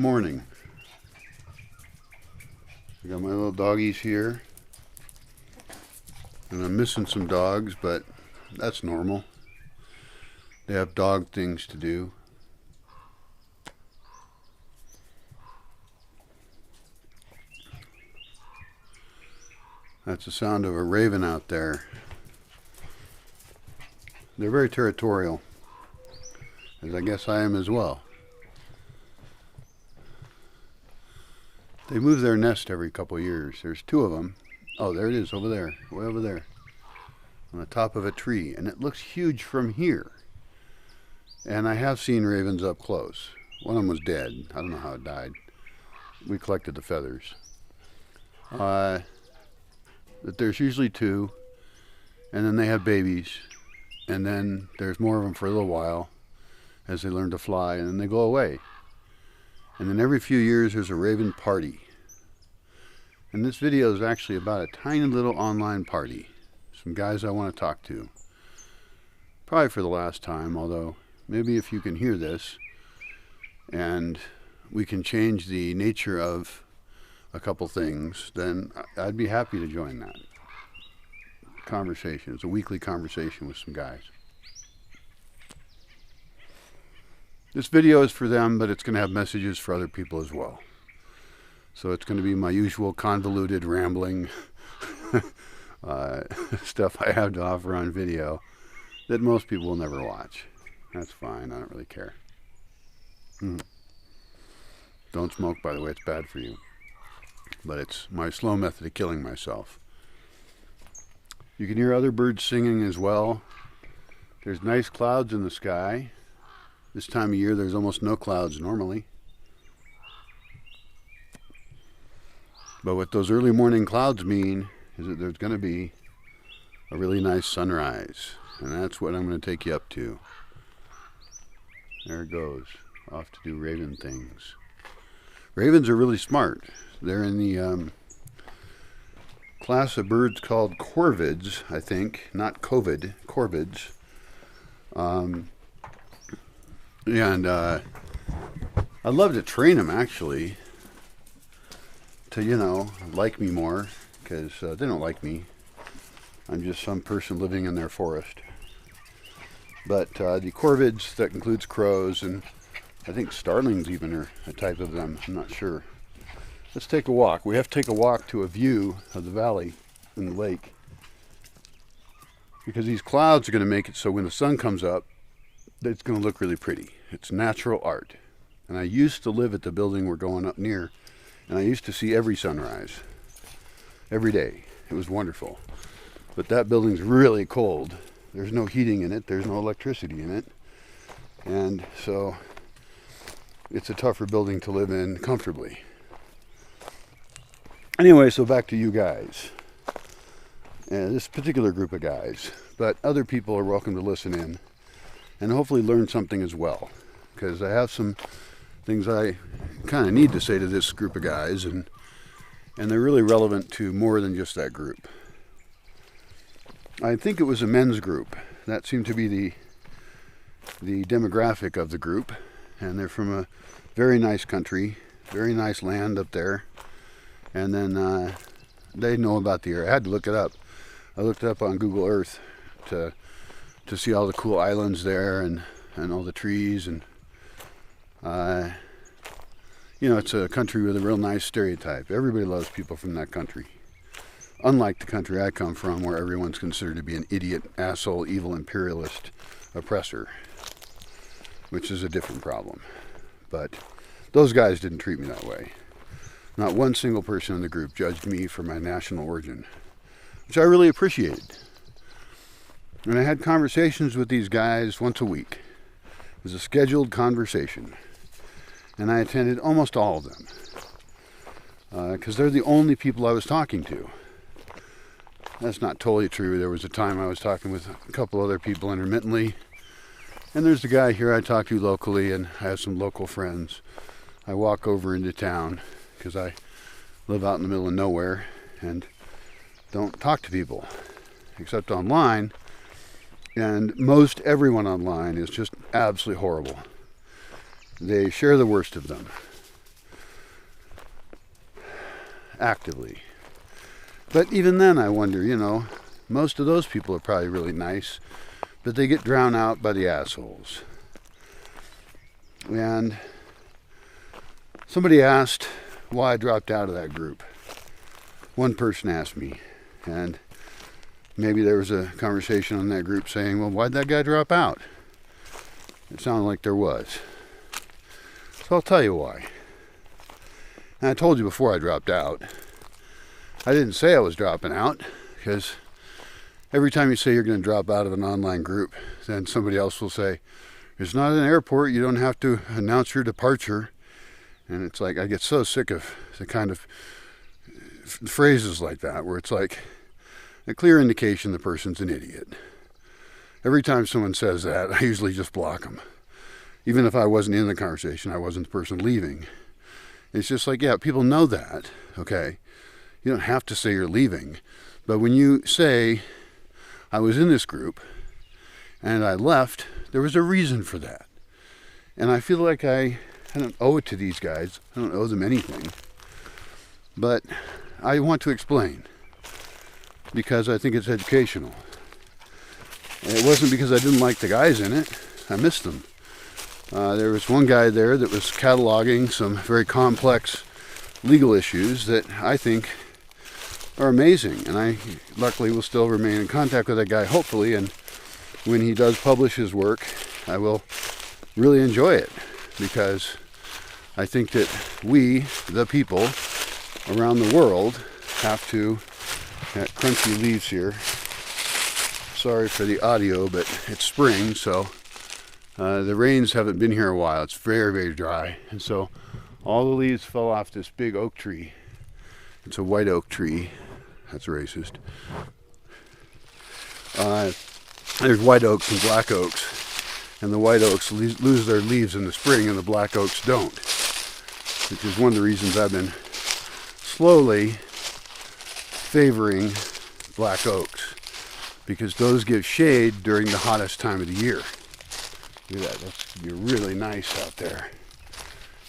morning. I got my little doggies here. And I'm missing some dogs, but that's normal. They have dog things to do. That's the sound of a raven out there. They're very territorial, as I guess I am as well. They move their nest every couple of years. There's two of them. Oh, there it is over there, way over there, on the top of a tree. And it looks huge from here. And I have seen ravens up close. One of them was dead. I don't know how it died. We collected the feathers. But there's usually two, and then they have babies, and then there's more of them for a little while as they learn to fly, and then they go away. And then every few years there's a raven party. And this video is actually about a tiny little online party. Some guys I want to talk to. Probably for the last time, although maybe if you can hear this and we can change the nature of a couple things, then I'd be happy to join that conversation. It's a weekly conversation with some guys. This video is for them, but it's going to have messages for other people as well. So it's going to be my usual convoluted, rambling stuff I have to offer on video that most people will never watch. That's fine. I don't really care. Don't smoke, by the way. It's bad for you. But it's my slow method of killing myself. You can hear other birds singing as well. There's nice clouds in the sky. This time of year there's almost no clouds normally. But what those early morning clouds mean is that there's going to be a really nice sunrise. And that's what I'm going to take you up to. There it goes. Off to do raven things. Ravens are really smart. They're in the class of birds called corvids, I think. Not COVID, corvids. And I'd love to train them, actually, to, like me more, because they don't like me. I'm just some person living in their forest. But the corvids, that includes crows, and I think starlings even are a type of them. I'm not sure. Let's take a walk. We have to take a walk to a view of the valley and the lake, because these clouds are going to make it so when the sun comes up, it's going to look really pretty. It's natural art. And I used to live at the building we're going up near, and I used to see every sunrise, every day. It was wonderful. But that building's really cold. There's no heating in it. There's no electricity in it. And so it's a tougher building to live in comfortably. Anyway, so back to you guys. This particular group of guys. But other people are welcome to listen in and hopefully learn something as well. Because I have some things I kind of need to say to this group of guys, and they're really relevant to more than just that group. I think it was a men's group. That seemed to be the demographic of the group. And they're from a very nice country, very nice land up there. And then they know about the area. I had to look it up. I looked it up on Google Earth to see all the cool islands there and all the trees. And, it's a country with a real nice stereotype. Everybody loves people from that country. Unlike the country I come from, where everyone's considered to be an idiot, asshole, evil, imperialist oppressor, which is a different problem. But those guys didn't treat me that way. Not one single person in the group judged me for my national origin, which I really appreciated. And I had conversations with these guys once a week. It was a scheduled conversation. And I attended almost all of them. Because they're the only people I was talking to. That's not totally true. There was a time I was talking with a couple other people intermittently. And there's the guy here I talk to locally, and I have some local friends. I walk over into town because I live out in the middle of nowhere and don't talk to people except online. And most everyone online is just absolutely horrible. They share the worst of them. actively. But even then I wonder, most of those people are probably really nice, but they get drowned out by the assholes. And somebody asked why I dropped out of that group. One person asked me, and maybe there was a conversation on that group saying, well, why'd that guy drop out? It sounded like there was. So I'll tell you why. And I told you before I dropped out. I didn't say I was dropping out, because every time you say you're going to drop out of an online group, then somebody else will say, it's not an airport, you don't have to announce your departure. And it's like, I get so sick of the kind of phrases like that, where it's like a clear indication the person's an idiot. Every time someone says that, I usually just block them. Even if I wasn't in the conversation, I wasn't the person leaving. It's just like, yeah, people know that, okay? You don't have to say you're leaving. But when you say, I was in this group and I left, there was a reason for that. And I feel like I don't owe it to these guys. I don't owe them anything. But I want to explain, because I think it's educational. And it wasn't because I didn't like the guys in it. I missed them. There was one guy there that was cataloging some very complex legal issues that I think are amazing. And I luckily will still remain in contact with that guy, hopefully. And when he does publish his work, I will really enjoy it, because I think that we, the people around the world, have to, got crunchy leaves here. Sorry for the audio, but it's spring, so the rains haven't been here a while. It's very, very dry. And so all the leaves fell off this big oak tree. It's a white oak tree. That's racist. There's white oaks and black oaks. And the white oaks lose their leaves in the spring and the black oaks don't. Which is one of the reasons I've been slowly favoring black oaks. Because those give shade during the hottest time of the year. Look at that, that's going to be really nice out there.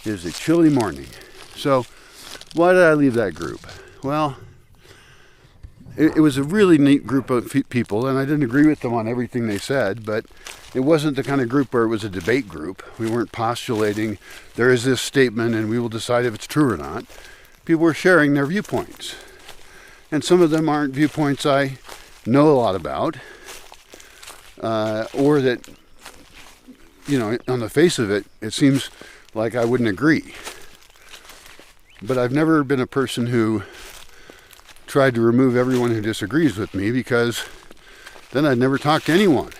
It is a chilly morning. So, why did I leave that group? Well, it was a really neat group of people, and I didn't agree with them on everything they said, but it wasn't the kind of group where it was a debate group. We weren't postulating, there is this statement and we will decide if it's true or not. People were sharing their viewpoints. And some of them aren't viewpoints I know a lot about, or that, on the face of it, it seems like I wouldn't agree. But I've never been a person who tried to remove everyone who disagrees with me, because then I'd never talk to anyone.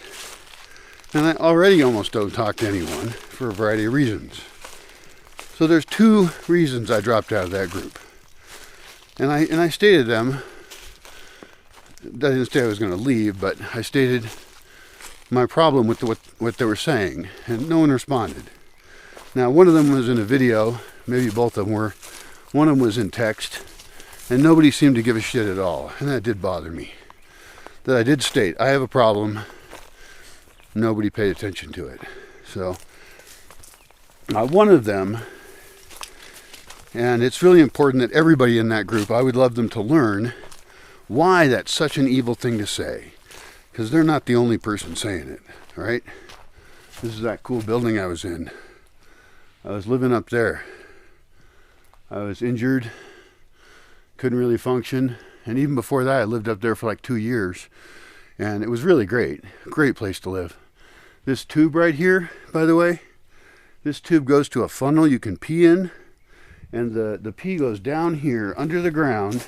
And I already almost don't talk to anyone for a variety of reasons. So there's two reasons I dropped out of that group. And I stated them. I didn't say I was going to leave, but I stated my problem with what they were saying, and no one responded. Now, one of them was in a video, maybe both of them were. One of them was in text, and nobody seemed to give a shit at all, and that did bother me. That I did state, I have a problem, nobody paid attention to it. So, one of them, and it's really important that everybody in that group, I would love them to learn why that's such an evil thing to say. Because they're not the only person saying it, right? This is that cool building I was in. I was living up there. I was injured, couldn't really function, and even before that I lived up there for like 2 years, and it was really great place to live. This tube right here, by the way, this tube goes to a funnel you can pee in, and the pee goes down here under the ground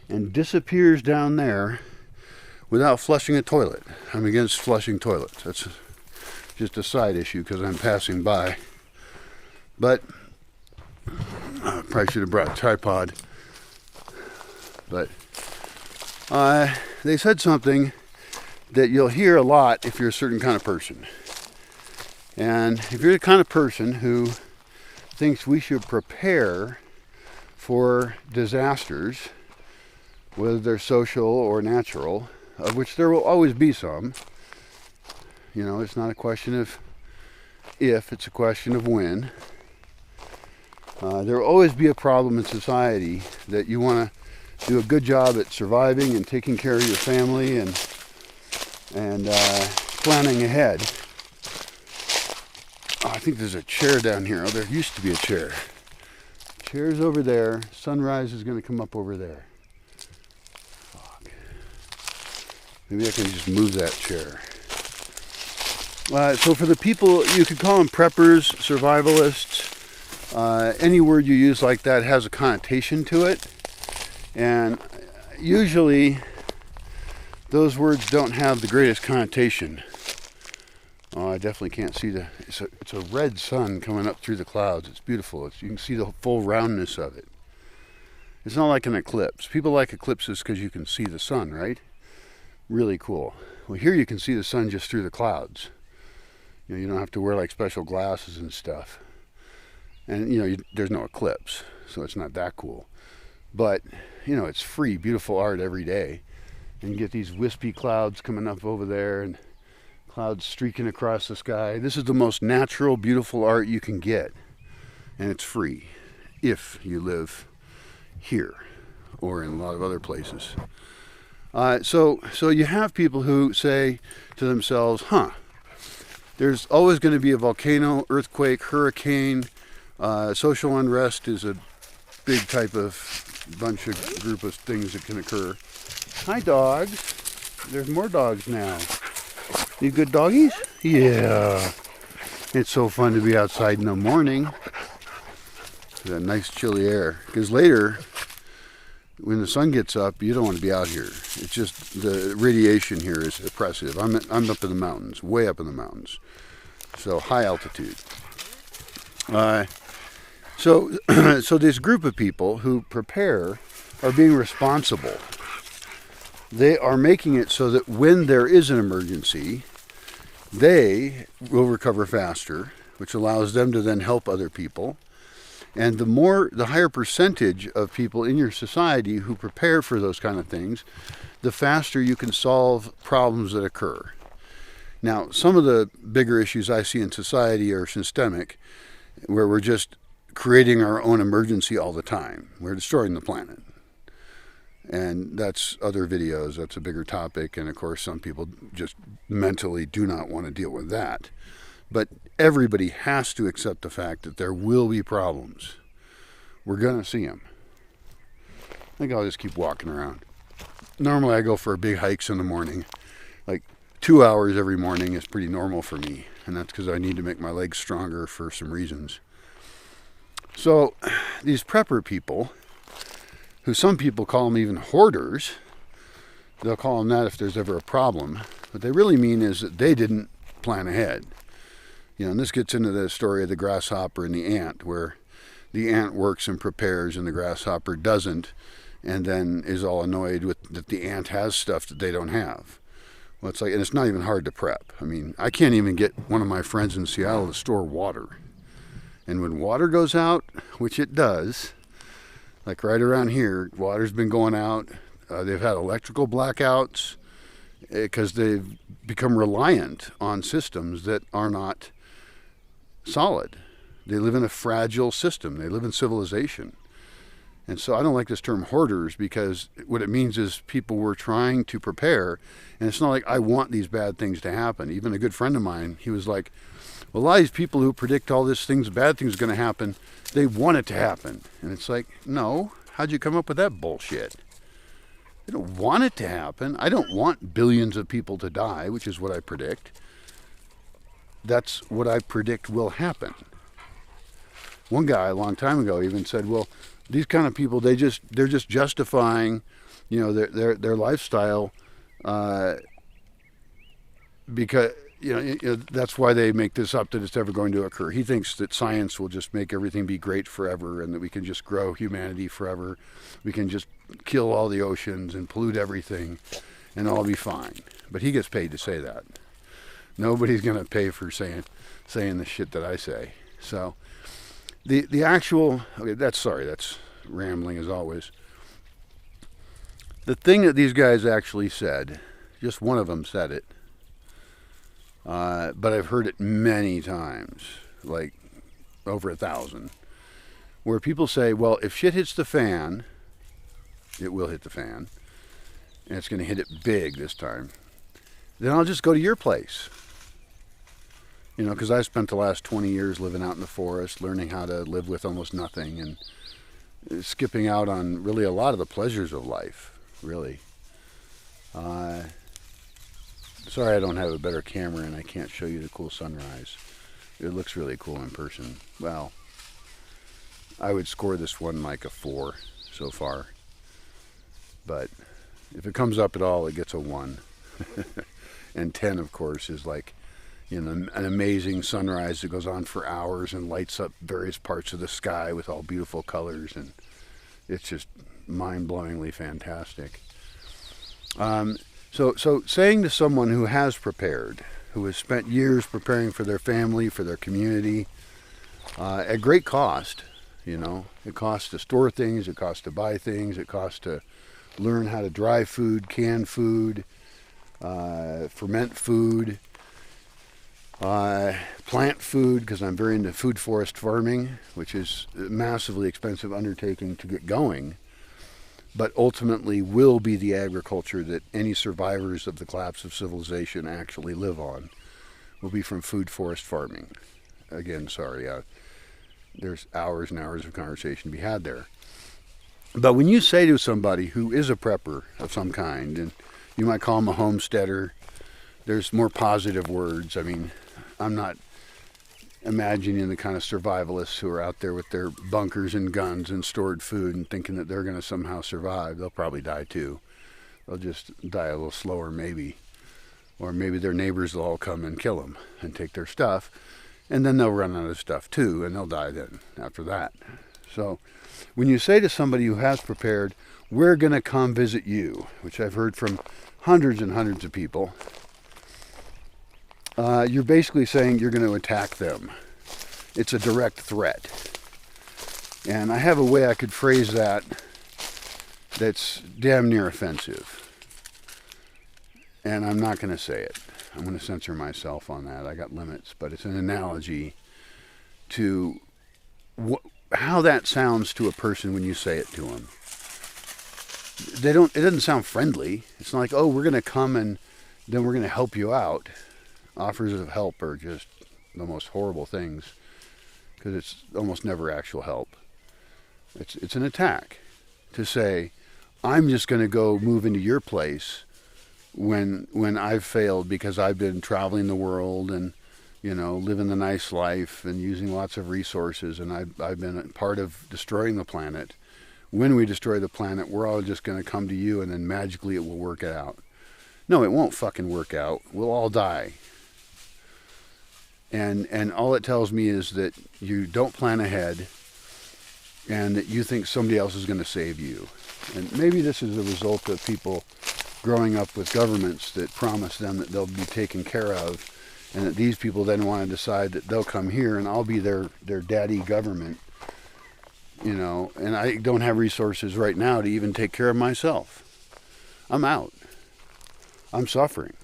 and disappears down there without flushing a toilet. I'm against flushing toilets. That's just a side issue because I'm passing by. But I probably should have brought a tripod. But they said something that you'll hear a lot if you're a certain kind of person. And if you're the kind of person who thinks we should prepare for disasters, whether they're social or natural, of which there will always be some. It's not a question of if, it's a question of when. There will always be a problem in society that you want to do a good job at surviving and taking care of your family and planning ahead. Oh, I think there's a chair down here. Oh, there used to be a chair. Chair's over there. Sunrise is going to come up over there. Fuck. Maybe I can just move that chair. So for the people, you could call them preppers, survivalists. Any word you use like that has a connotation to it. And usually those words don't have the greatest connotation. Oh, I definitely can't see it's a red sun coming up through the clouds. It's beautiful. You can see the full roundness of it. It's not like an eclipse. People like eclipses because you can see the sun, right? Really cool. Well, here you can see the sun just through the clouds. You don't have to wear like special glasses and stuff. And there's no eclipse, so it's not that cool. But it's free, beautiful art every day. And you get these wispy clouds coming up over there and clouds streaking across the sky. This is the most natural, beautiful art you can get. And it's free if you live here or in a lot of other places. So you have people who say to themselves, there's always going to be a volcano, earthquake, hurricane. Social unrest is a big type of group of things that can occur. Hi, dogs. There's more dogs now. You good doggies? Yeah. It's so fun to be outside in the morning. That nice chilly air. Because later, when the sun gets up, you don't want to be out here. It's just the radiation here is oppressive. I'm up in the mountains, way up in the mountains. So high altitude. So this group of people who prepare are being responsible. They are making it so that when there is an emergency, they will recover faster, which allows them to then help other people. And the higher percentage of people in your society who prepare for those kind of things, the faster you can solve problems that occur. Now, some of the bigger issues I see in society are systemic, where we're just creating our own emergency all the time. We're destroying the planet. And that's other videos. That's a bigger topic. And of course, some people just mentally do not want to deal with that. But everybody has to accept the fact that there will be problems. We're going to see them. I think I'll just keep walking around. Normally I go for big hikes in the morning. Like 2 hours every morning is pretty normal for me. And that's because I need to make my legs stronger for some reasons. So these prepper people, who some people call them even hoarders, they'll call them that if there's ever a problem. What they really mean is that they didn't plan ahead. And this gets into the story of the grasshopper and the ant, where the ant works and prepares and the grasshopper doesn't, and then is all annoyed that the ant has stuff that they don't have. Well, and it's not even hard to prep. I mean, I can't even get one of my friends in Seattle to store water. And when water goes out, which it does, like right around here, water's been going out. They've had electrical blackouts because they've become reliant on systems that are not solid. They live in a fragile system. They live in civilization. And so I don't like this term hoarders, because what it means is people were trying to prepare. And it's not like I want these bad things to happen. Even a good friend of mine, he was like, well, a lot of these people who predict all these things, bad things are going to happen, they want it to happen. And it's like, no, how'd you come up with that bullshit? They don't want it to happen. I don't want billions of people to die, which is what I predict. That's what I predict will happen. One guy a long time ago even said, well, these kind of people, they're just justifying, their lifestyle, because that's why they make this up, that it's ever going to occur. He thinks that science will just make everything be great forever, and that we can just grow humanity forever. We can just kill all the oceans and pollute everything, and all be fine. But he gets paid to say that. Nobody's going to pay for saying the shit that I say. So the actual, okay, that's rambling as always. The thing that these guys actually said, just one of them said it, but I've heard it many times, like over 1,000, where people say, well, if shit hits the fan, it will hit the fan, and it's going to hit it big this time, then I'll just go to your place. You know, because I spent the last 20 years living out in the forest, learning how to live with almost nothing, and skipping out on really a lot of the pleasures of life, really. Sorry I don't have a better camera and I can't show you the cool sunrise. It looks really cool in person. Well, I would score this one like a 4 so far. But if it comes up at all, it gets a 1. And 10, of course, is like, you know, an amazing sunrise that goes on for hours and lights up various parts of the sky with all beautiful colors, and it's just mind-blowingly fantastic. So saying to someone who has prepared, who has spent years preparing for their family, for their community, at great cost, you know, it costs to store things, it costs to buy things, it costs to learn how to dry food, can food, ferment food, plant food, because I'm very into food forest farming, which is a massively expensive undertaking to get going, but ultimately will be the agriculture that any survivors of the collapse of civilization actually live on, will be from food forest farming. Again, sorry, there's hours and hours of conversation to be had there. But when you say to somebody who is a prepper of some kind, and you might call them a homesteader, there's more positive words. I mean, I'm not imagining the kind of survivalists who are out there with their bunkers and guns and stored food and thinking that they're going to somehow survive. They'll probably die too. They'll just die a little slower maybe. Or maybe their neighbors will all come and kill them and take their stuff. And then they'll run out of stuff too, and they'll die then after that. So when you say to somebody who has prepared, we're going to come visit you, which I've heard from hundreds and hundreds of people, you're basically saying you're going to attack them. It's a direct threat. And I have a way I could phrase that that's damn near offensive. And I'm not going to say it. I'm going to censor myself on that. I got limits. But it's an analogy to how that sounds to a person when you say it to them. It doesn't sound friendly. It's not like, oh, we're going to come and then we're going to help you out. Offers of help are just the most horrible things, because it's almost never actual help. It's an attack to say, I'm just going to go move into your place when I've failed because I've been traveling the world and, you know, living the nice life and using lots of resources, and I've been a part of destroying the planet. When we destroy the planet, we're all just going to come to you and then magically it will work out. No, it won't fucking work out. We'll all die. And all it tells me is that you don't plan ahead and that you think somebody else is going to save you. And maybe this is a result of people growing up with governments that promise them that they'll be taken care of, and that these people then want to decide that they'll come here and I'll be their daddy government, you know, and I don't have resources right now to even take care of myself. I'm out. I'm suffering,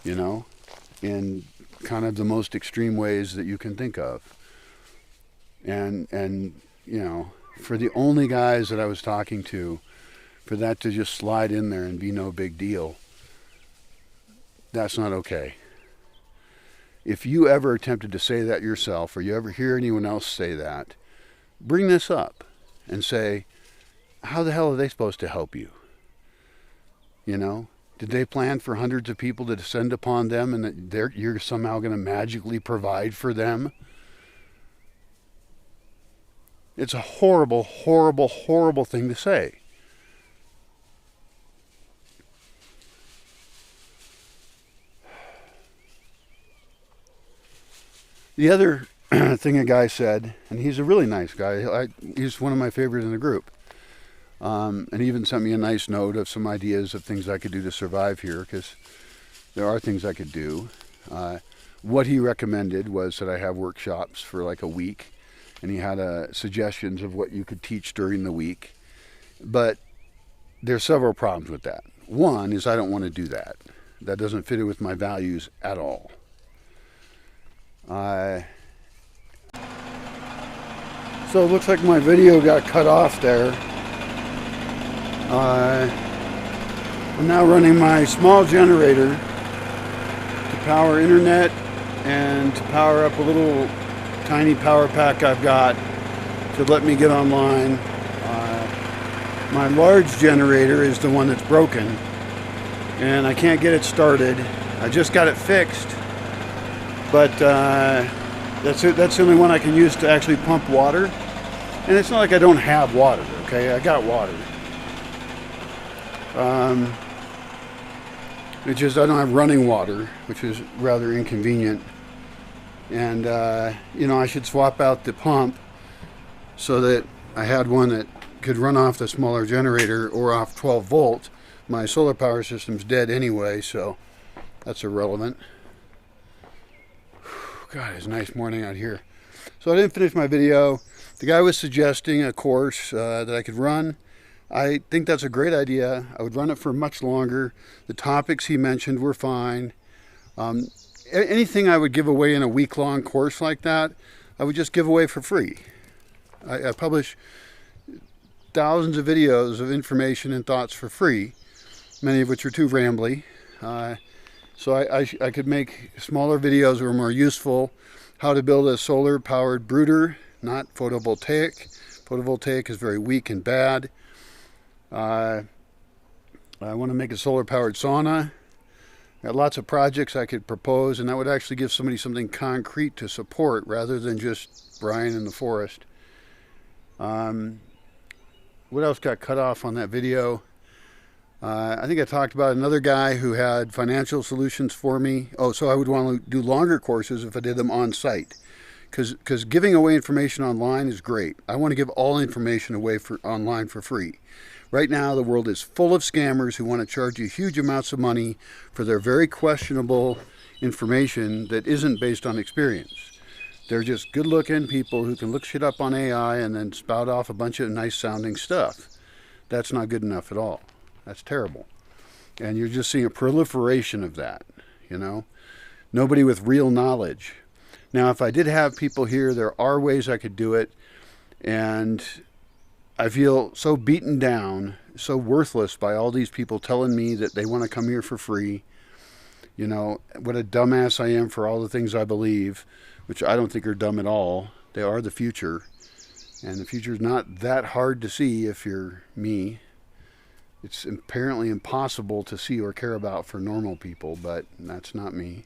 you know, in kind of the most extreme ways that you can think of. And you know, for the only guys that I was talking to, for that to just slide in there and be no big deal, that's not okay. If you ever attempted to say that yourself, or you ever hear anyone else say that, bring this up and say, how the hell are they supposed to help you? You know? Did they plan for hundreds of people to descend upon them and that you're somehow going to magically provide for them? It's a horrible, horrible, horrible thing to say. The other thing a guy said, and he's a really nice guy. He's one of my favorites in the group. And he even sent me a nice note of some ideas of things I could do to survive here, because there are things I could do. What he recommended was that I have workshops for like a week, and he had suggestions of what you could teach during the week. But there's several problems with that. One is I don't want to do that. That doesn't fit in with my values at all. So it looks like my video got cut off there. I'm now running my small generator to power internet and to power up a little tiny power pack I've got to let me get online. My large generator is the one that's broken and I can't get it started. I just got it fixed, but that's the only one I can use to actually pump water. And it's not like I don't have water, okay? I got water. It's just I don't have running water, which is rather inconvenient. And, you know, I should swap out the pump so that I had one that could run off the smaller generator or off 12 volt. My solar power system's dead anyway, so that's irrelevant. God, it's a nice morning out here. So I didn't finish my video. The guy was suggesting a course that I could run. I think that's a great idea. I would run it for much longer. The topics he mentioned were fine. Anything I would give away in a week-long course like that, I would just give away for free. I publish thousands of videos of information and thoughts for free, many of which are too rambly. So I could make smaller videos that were more useful. How to build a solar-powered brooder, not photovoltaic. Photovoltaic is very weak and bad. I want to make a solar-powered sauna. I got lots of projects I could propose, and that would actually give somebody something concrete to support rather than just Brian in the forest. What else got cut off on that video? I think I talked about another guy who had financial solutions for me. Oh, so I would want to do longer courses if I did them on site. Because giving away information online is great. I want to give all information away online for free. Right now, the world is full of scammers who want to charge you huge amounts of money for their very questionable information that isn't based on experience. They're just good-looking people who can look shit up on AI and then spout off a bunch of nice-sounding stuff. That's not good enough at all. That's terrible. And you're just seeing a proliferation of that, you know? Nobody with real knowledge. Now, if I did have people here, there are ways I could do it, and I feel so beaten down, so worthless by all these people telling me that they want to come here for free. You know, what a dumbass I am for all the things I believe, which I don't think are dumb at all. They are the future, and the future is not that hard to see if you're me. It's apparently impossible to see or care about for normal people, but that's not me.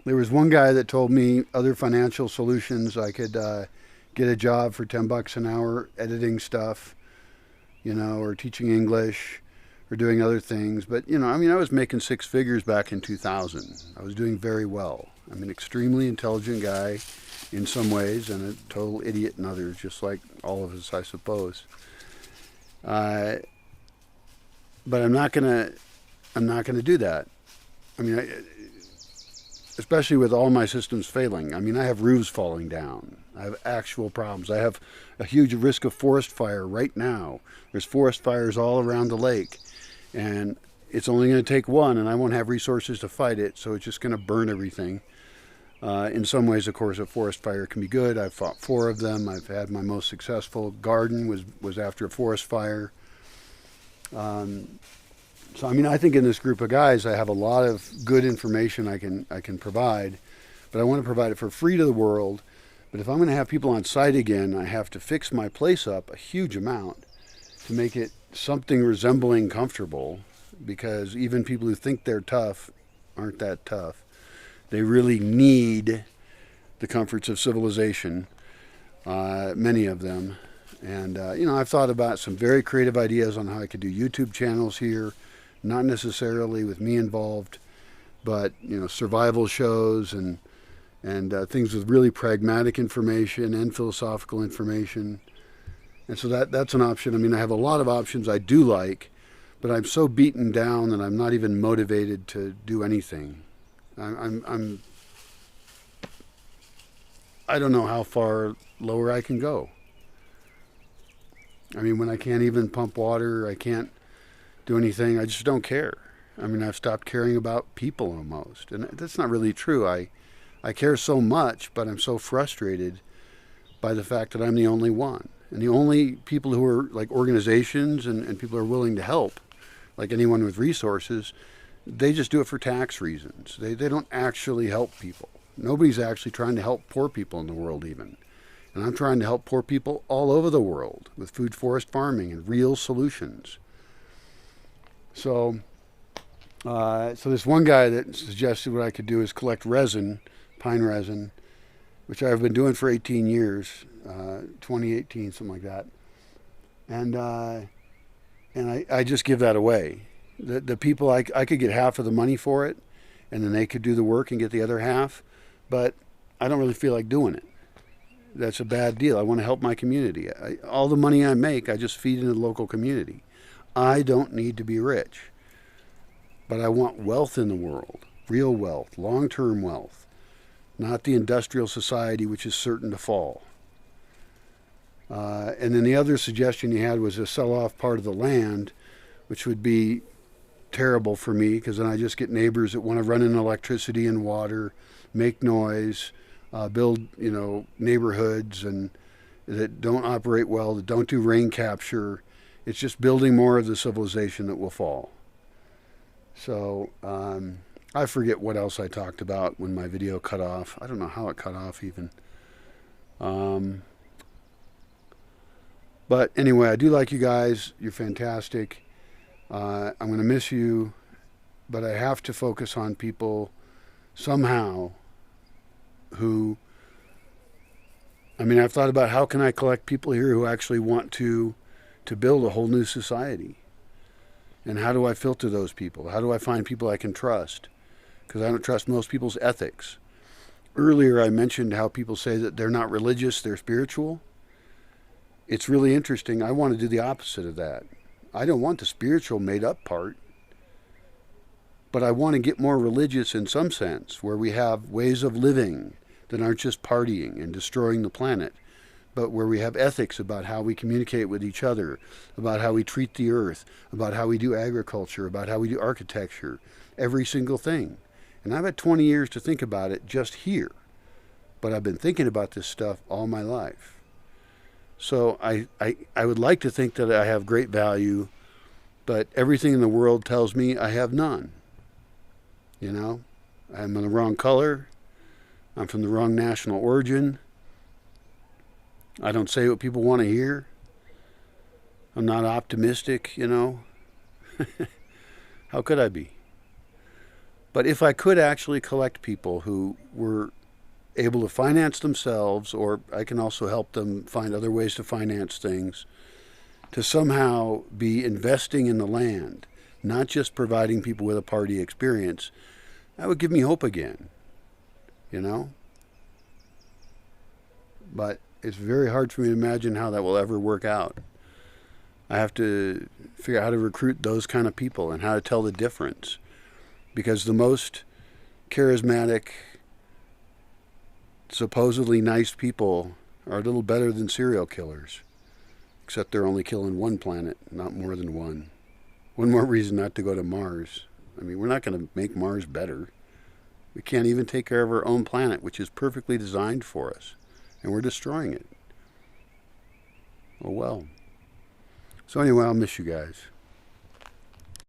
There was one guy that told me other financial solutions. I could get a job for $10 an hour editing stuff, you know, or teaching English or doing other things. But, you know, I mean, I was making six figures back in 2000. I was doing very well. I'm an extremely intelligent guy in some ways and a total idiot in others, just like all of us, I suppose. But I'm not gonna do that. I mean, especially with all my systems failing. I mean, I have roofs falling down. I have actual problems. I have a huge risk of forest fire right now. There's forest fires all around the lake, and it's only going to take one, and I won't have resources to fight it, so it's just going to burn everything. In some ways, of course, a forest fire can be good. I've fought 4 of them. I've had my most successful garden was after a forest fire. So, I mean, I think in this group of guys, I have a lot of good information I can provide, but I want to provide it for free to the world. But if I'm going to have people on site again, I have to fix my place up a huge amount to make it something resembling comfortable, because even people who think they're tough aren't that tough. They really need the comforts of civilization, many of them. And, you know, I've thought about some very creative ideas on how I could do YouTube channels here. Not necessarily with me involved, but, you know, survival shows and things with really pragmatic information and philosophical information. And so that's an option. I mean, I have a lot of options I do like, but I'm so beaten down that I'm not even motivated to do anything. I don't know how far lower I can go. I mean, when I can't even pump water, I can't do anything. I just don't care. I mean, I've stopped caring about people almost. And that's not really true. I I care so much, but I'm so frustrated by the fact that I'm the only one. And the only people who are like organizations and people who are willing to help, like anyone with resources, they just do it for tax reasons. They don't actually help people. Nobody's actually trying to help poor people in the world even. And I'm trying to help poor people all over the world with food forest farming and real solutions. So this one guy that suggested what I could do is collect resin, pine resin, which I've been doing for 18 years, 2018, something like that. And I just give that away. The people, I could get half of the money for it, and then they could do the work and get the other half, but I don't really feel like doing it. That's a bad deal. I want to help my community. All the money I make, I just feed into the local community. I don't need to be rich, but I want wealth in the world, real wealth, long-term wealth, not the industrial society which is certain to fall. And then the other suggestion you had was to sell off part of the land, which would be terrible for me because then I just get neighbors that want to run in electricity and water, make noise, build, neighborhoods and that don't operate well, that don't do rain capture. It's just building more of the civilization that will fall. So I forget what else I talked about when my video cut off. I don't know how it cut off even. But anyway, I do like you guys. You're fantastic. I'm going to miss you, but I have to focus on people somehow who, I've thought about how can I collect people here who actually want to build a whole new society. And how do I filter those people? How do I find people I can trust? Because I don't trust most people's ethics. Earlier I mentioned how people say that they're not religious, they're spiritual. It's really interesting. I want to do the opposite of that. I don't want the spiritual made up part. But I want to get more religious in some sense, where we have ways of living that aren't just partying and destroying the planet, but where we have ethics about how we communicate with each other, about how we treat the earth, about how we do agriculture, about how we do architecture, every single thing. And I've had 20 years to think about it just here, but I've been thinking about this stuff all my life. So I would like to think that I have great value, but everything in the world tells me I have none. I'm the wrong color. I'm from the wrong national origin. I don't say what people want to hear. I'm not optimistic, How could I be? But if I could actually collect people who were able to finance themselves, or I can also help them find other ways to finance things, to somehow be investing in the land, not just providing people with a party experience, that would give me hope again, But it's very hard for me to imagine how that will ever work out. I have to figure out how to recruit those kind of people and how to tell the difference. Because the most charismatic, supposedly nice people are a little better than serial killers. Except they're only killing one planet, not more than one. One more reason not to go to Mars. We're not going to make Mars better. We can't even take care of our own planet, which is perfectly designed for us. And we're destroying it. Oh well. So anyway, I'll miss you guys.